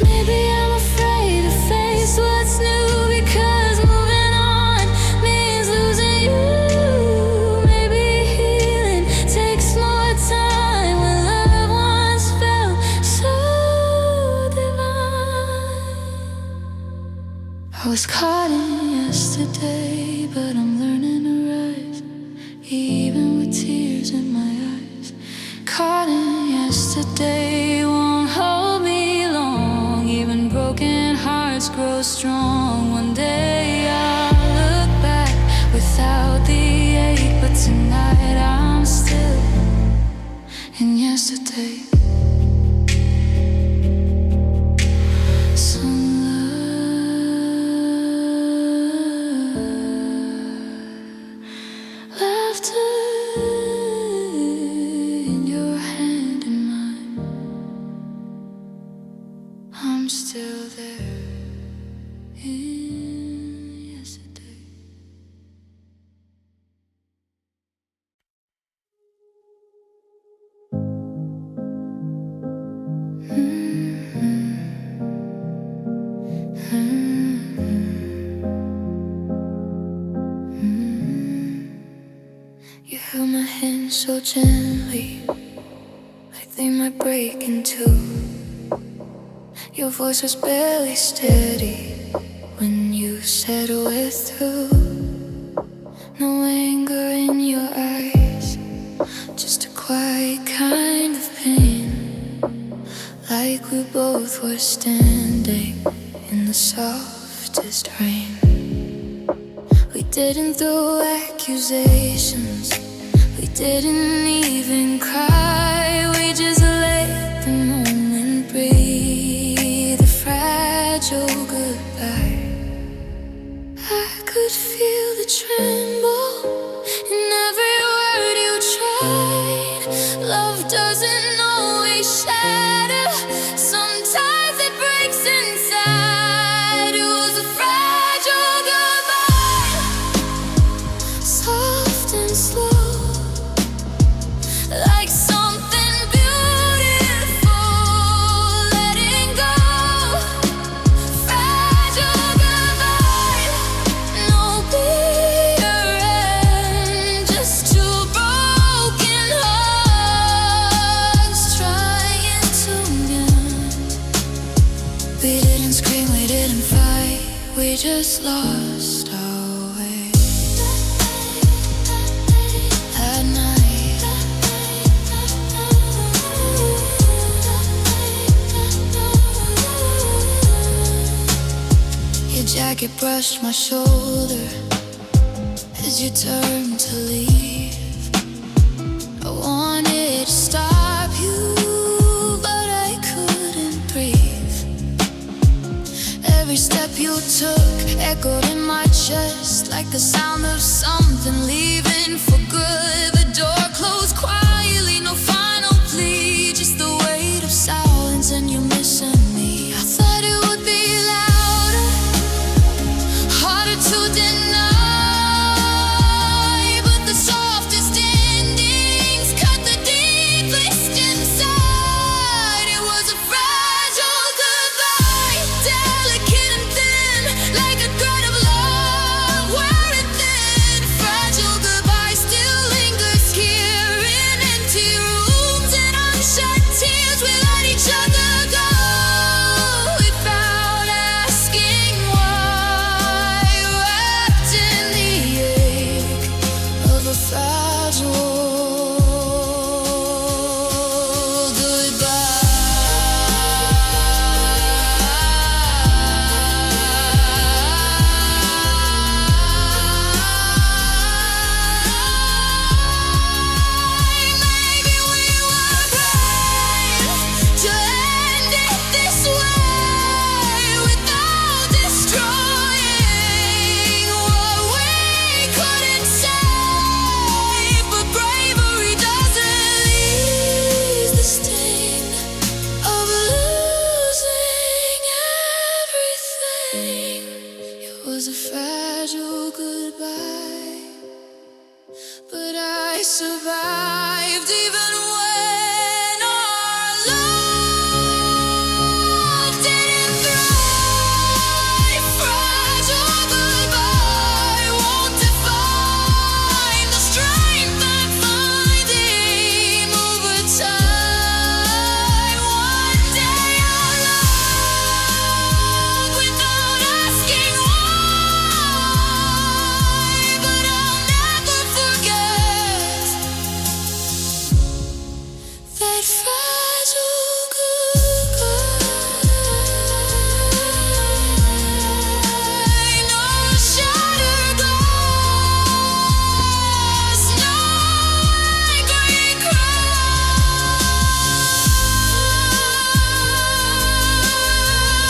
Maybe I'm afraid to face what's new, because moving on means losing you. Maybe healing takes more time when love once felt so divine. I was caught in yesterday, but I'm learning to rise, even with tears in my eyes. Caught in yesterday won't hold me long, even broken hearts grow strong. One day I'll look back without the ache, but tonight I'm still in yesterday. Some love, laughter in your hand in mine. I'm still there in yesterday. You held my hand so gently, like they might break in two. Your voice was barely steady when you said we're through. No anger in your eyes, just a quiet kind of pain, like we both were standing in the softest rain. We didn't throw accusations, we didn't even cry. We just let the moment breathe a fragile goodbye. I could feel the tremble in every word you tried. Love doesn't always shatter, sometimes it breaks inside. It was a fragile goodbye, soft and slow, like something beautiful letting go. Fragile goodbye, no bigger end, just two broken hearts trying to mend. We didn't scream, we didn't fight, we just lost our way that night. Your jacket brushed my shoulder as you turned to leave. I wanted to stop you, but I couldn't breathe. Every step you took echoed in my chest like the sound of something leaving for good. The door closed quietly, no final plea, just the weight of silence and you missing me. I thought it would be louder, harder to deny, but the softest endings cut the deepest inside. It was a fragile goodbye, delicate and thin, like a thread of love wearing thin. Fragile goodbye still lingers here in empty rooms and unshut tears. We let each other go without asking why, wrapped in the ache of a fragile Maybe we were brave to end it this way without destroying what we couldn't save. But bravery doesn't ease the sting of losing everything. It was a fragile goodbye, but I survived even when our love didn't thrive. Fragile goodbye won't define the strength I'm finding over time. One day I'll love without asking why, but I'll never forget that fragile goodbye. No shattered glass, no angry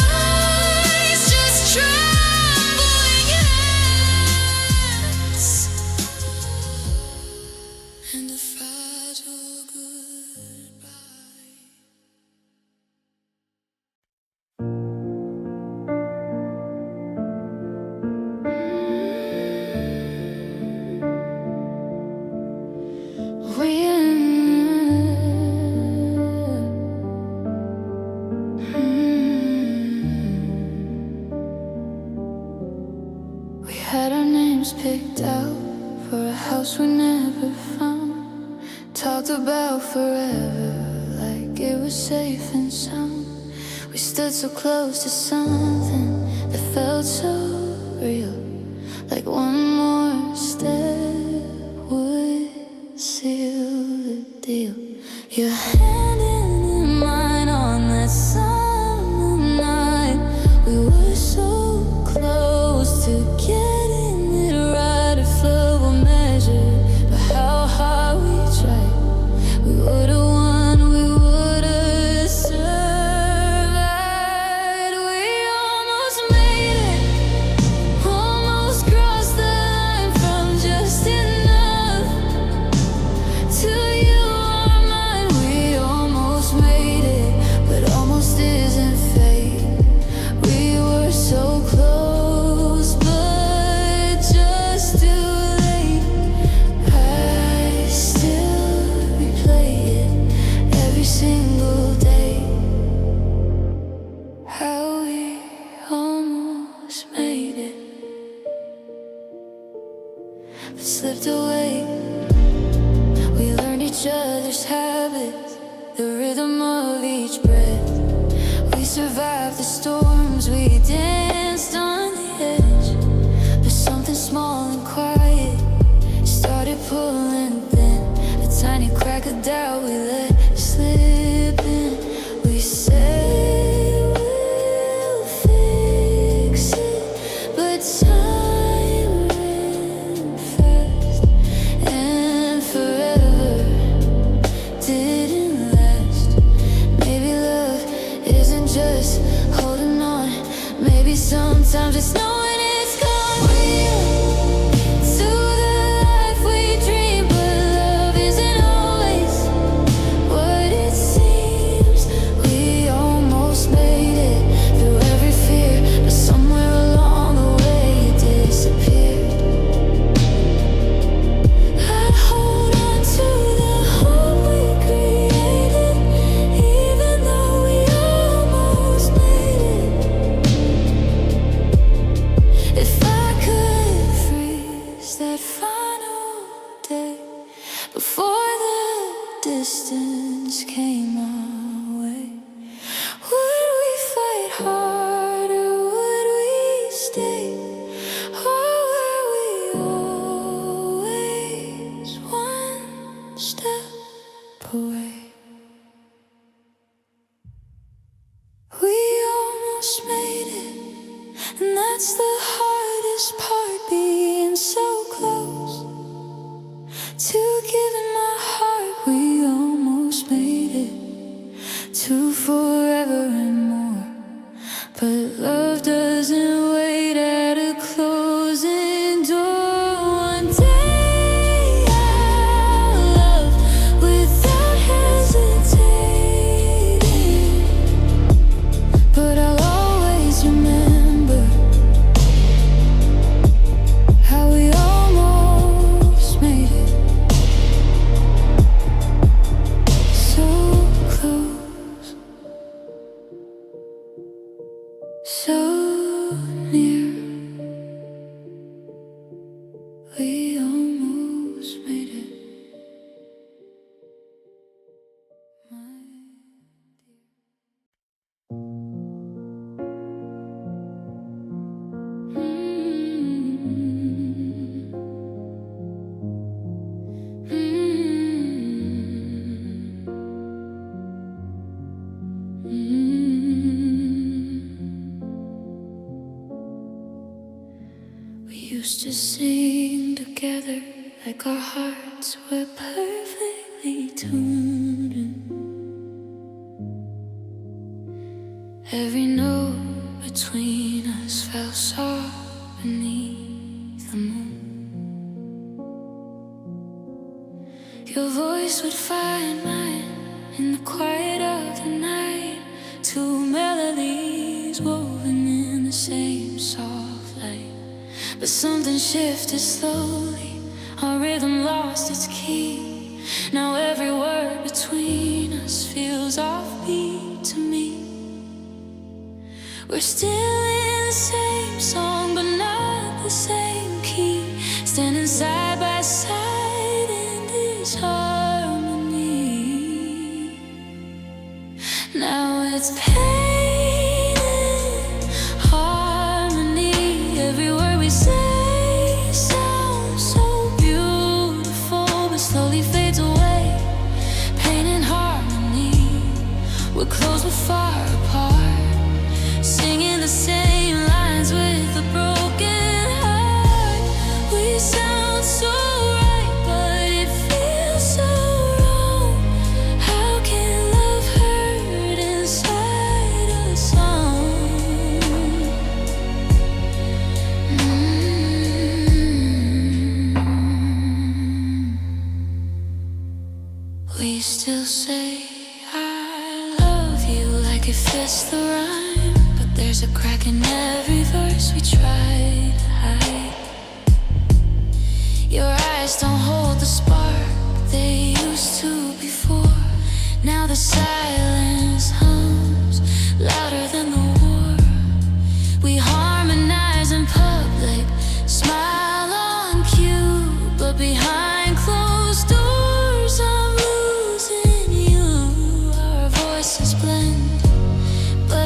cries, just trembling hands and a fragile goodbye. We had our names picked out for a house we never found. Talked about forever like it was safe and sound. We stood so close to something that felt so real, like one more step would seal the deal. Your hand in mine on that summer night, we were slipped away. We learned each other's habits, the rhythm of each breath. We survived the storms, we danced on the edge. But something small and quiet started pulling thin. A tiny crack of doubt we let slip in. We said we'll fix it, but time ran fast, and forever didn't last. Maybe love isn't just holding on. Maybe sometimes it's knowing it's gone. To the life we dream, but love isn't always what it seems. We almost made it through every fear, but somewhere along the way it disappeared. I'd hold on to the hope we created, even though we almost made it. If I could freeze that final day before the distance came our way, would we fight harder? Would we stay? Or were we always one step away? We almost made it, and that's the hardest part, being so close to giving my heart. We almost made it to forever and more. But love doesn't wait at a closing door. One day I'll love without hesitating, but I'll always remember how we almost made it. So close, so near. We almost made it, my We used to sing together like our hearts were perfectly tuned. Every note between us fell soft beneath the moon. Your voice would find mine in the quiet of the night, two melodies woven in the same soft light. But something shifted slowly, our rhythm lost its key. Now every word between us feels offbeat to me. We're still in the same song, but not the same key. Standing side by side in this harmony. Now it's pain and harmony. Every word we say sounds so beautiful, but slowly fades away. Pain and harmony. We're close but far apart, singing the same lines with a broken heart. We sound so right, but it feels so wrong. How can love hurt inside a song? We still say I love you like it fits the rhyme, but there's a crack in every verse we try to hide. Your eyes don't hold the spark they used to before. Now the silence hums louder than the war. We harmonize in public, smile on cue, but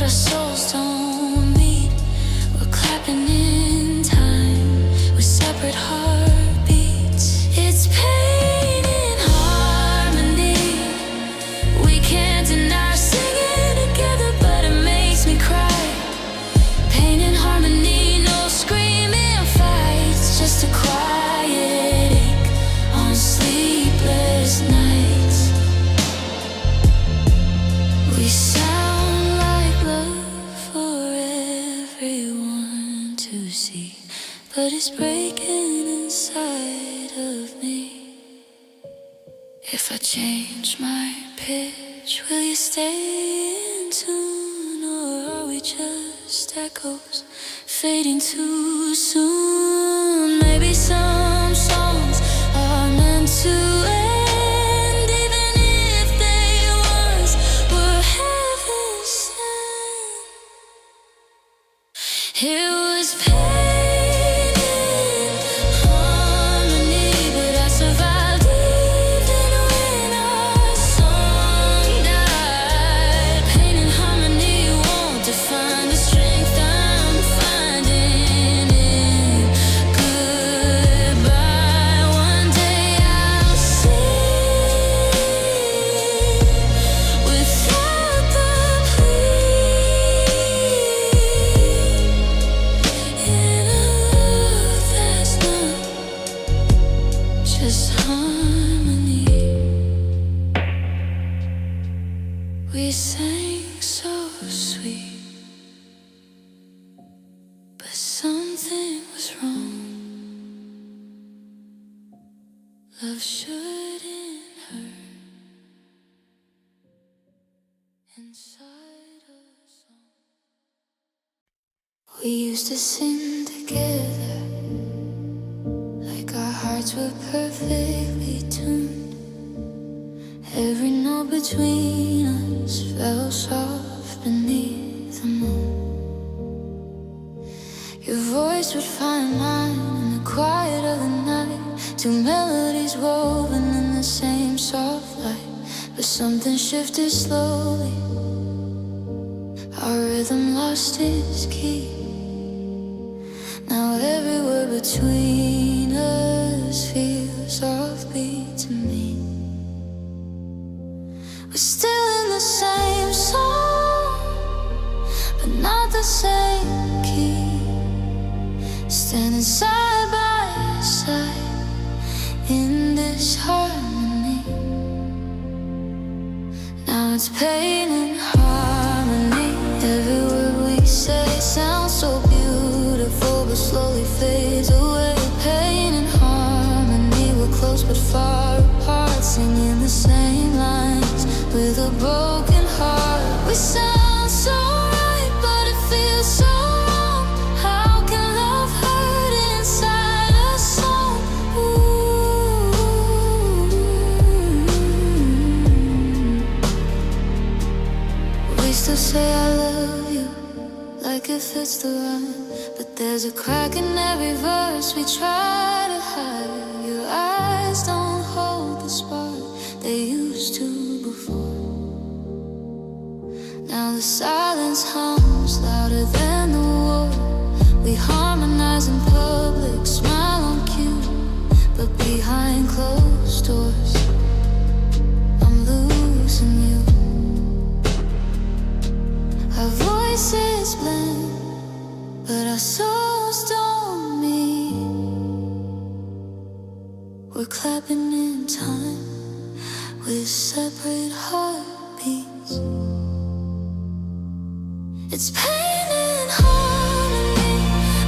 our souls don't meet. We're clapping in time with separate heartbeats. It's pain in harmony. We can't deny singing together, but it makes me cry. Pain in harmony, no screaming fights, just a quiet ache on sleepless nights. We sound like love for everyone to see, but it's breaking inside of me. If I change my pitch, will you stay in tune, or are we just echoes fading too soon? Maybe some songs are meant to end, even if they once were heaven sent. It was pain in harmony, but I survived even when our song died. Pain in harmony won't define the strength I'm finding in goodbye. One day I'll see without the plea, in a love that's not just harmony. We sang so sweet, but something was wrong. Love shouldn't hurt inside a song. We used to sing together like our hearts were perfectly tuned. Every note between us fell soft beneath the moon. Your voice would find mine in the quiet of the night, two melodies woven in the same soft light. But something shifted slowly, our rhythm lost its key. Now every word between us feels offbeat to me. We're still in the same song, but not the same key. Standing side by side in this harmony. Now it's pain in harmony. Every word we say sounds so beautiful, but slowly fades away. Pain in harmony. We're close but far apart, singing the same lines with a broken heart. We sound so right, but it feels so wrong. How can love hurt inside a song? Ooh. We still say I love you like it fits the rhyme, but there's a crack in every verse we try to hide. Your eyes don't hold the spark they used to before. Now the silence hums louder than the war. We harmonize in public, smile on cue, but behind closed doors I'm losing you. Our voices blend, but our souls don't meet. We're clapping in time with separate heartbeats. It's pain in harmony.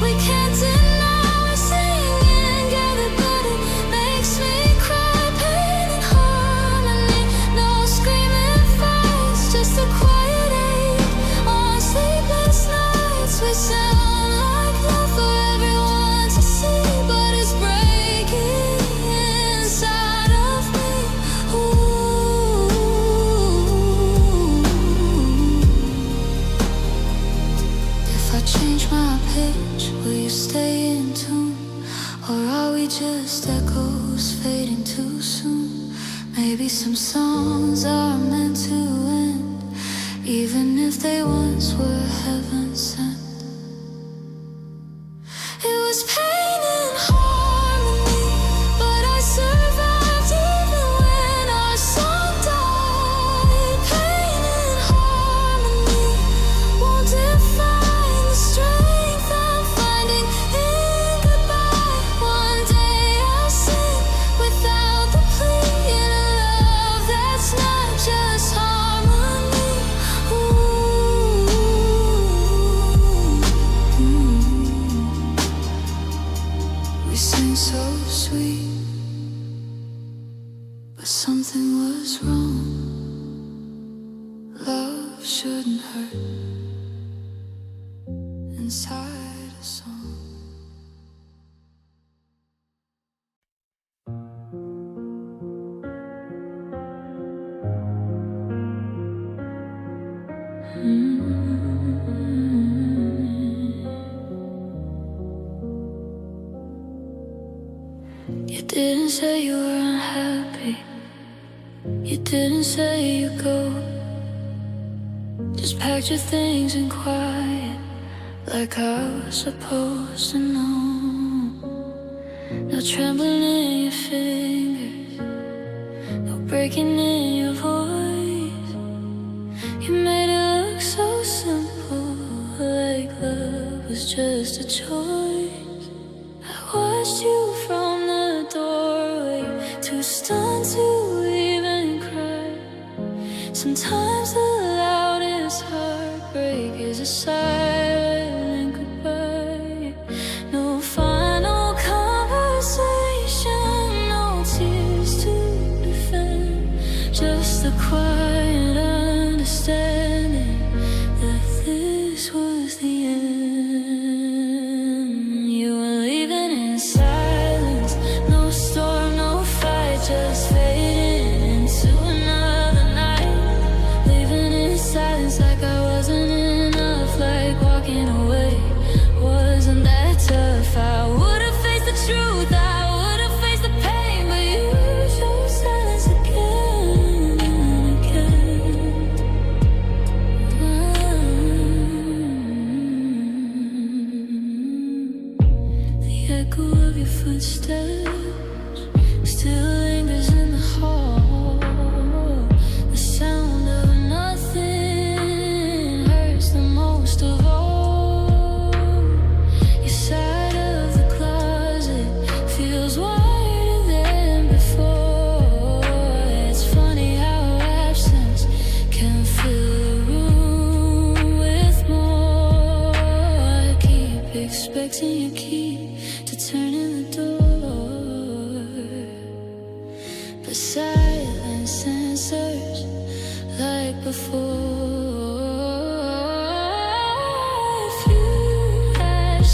We can't deny we're singing together, but it makes me cry. Pain in harmony. No screaming fights, just a quiet ache on sleepless nights. We sound like love for everyone to see, but it's breaking inside of me. Ooh. If I change my pitch, will you stay in tune? Or are we just echoes fading too soon? Maybe some songs are meant to end, even if they once were heaven sent. It was pain and harmony, but I survived even when our song died. Pain and harmony won't define the strength I'm finding in goodbye. One day I'll sing without the plea in a love that's not just harmony. We sing so sweet, but something was wrong. Love shouldn't hurt inside a song. You didn't say you were unhappy. You didn't say you'd go. Just packed your things in quiet, like I was supposed to know. No trembling in your fingers, no breaking in your voice. You made it look so simple, like love was just a choice. I watched you from the doorway, too stunned to even cry. Sometimes the loudest heartbreak is a silent goodbye. No final conversation, no tears to defend, just the quiet understanding that this was the end. You were leaving in silence, no storm, no fight, just fading into another night. Leaving in silence like I wasn't enough, like walking away wasn't that tough. I would've faced the truth, I would've faced the pain, but you chose silence again and again. The echo of your footsteps still lingers in the hall. The sound of nothing hurts the most of all. Your side of the closet feels wider than before. It's funny how absence can fill a room with more. I keep expecting your key to turn in the door, but silence answers like before. If you had